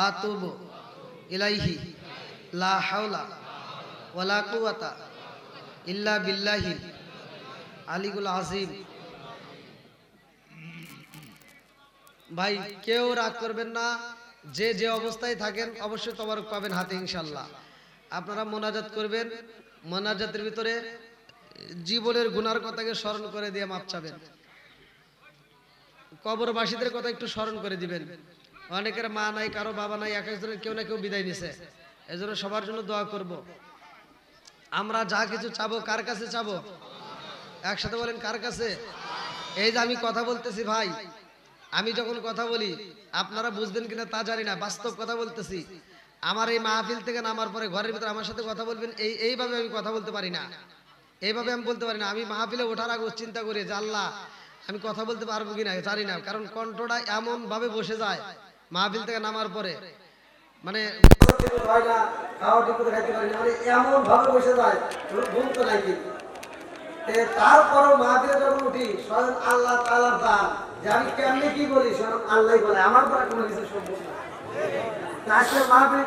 আতুবু ইলাইহি লা হাওলা ওয়ালা কুওয়াতা ইল্লা বিল্লাহিল আলিয়্যুল আযীম। ভাই কেউ রাগ করবেন না, যে যে অবস্থায় থাকেন অবশ্যই তবারক পাবেন হাতে ইনশাআল্লাহ। আপনারা মোনাজাত করবেন, মোনাজাতের ভিতরে জীবনের গুনার কথাকে স্মরণ করে দিয়ে মাপ চাবেন। কবরবাসীদের কথা একটু স্মরণ করে দিবেন। অনেকের মা নাই, কারো বাবা নাই, এক একজনের কেউ না কেউ বিদায় নিছে, এজন্য সবার জন্য দোয়া করব। আমরা যা কিছু চাবো কার কাছে চাবো? একসাথে বলেন কার কাছে? এই যে আমি কথা বলতেছি ভাই, আমি যখন কথা বলি আপনারা বুঝবেন কিনা তা জানি না, বাস্তব কথা বলতেছি। আমার এই মাহফিল থেকে নামার পরে ঘরের ভিতরে আমার সাথে কথা বলবেন, এইভাবে আমি কথা বলতে পারি না, এইভাবে আমি বলতে পারি না। আমি মাহফিলে ওঠার আগে চিন্তা করি যে আল্লাহ আমি কথা বলতে পারবো কিনা জানি না, কারণ কণ্ঠটা এমন ভাবে বসে যায় মাহফিল থেকে নামার পরে, মানে এমন ভাবে বসে যায় ঘুমতে নাই। তারপরও মাহফিলে যখন উঠি স্বয়ং আল্লাহ তাআলার দান যে আমি কেমনে কি বলি স্বয়ং আল্লাহই বলে, আমার পরে কোনো কিছু সম্ভব না। মাহফিল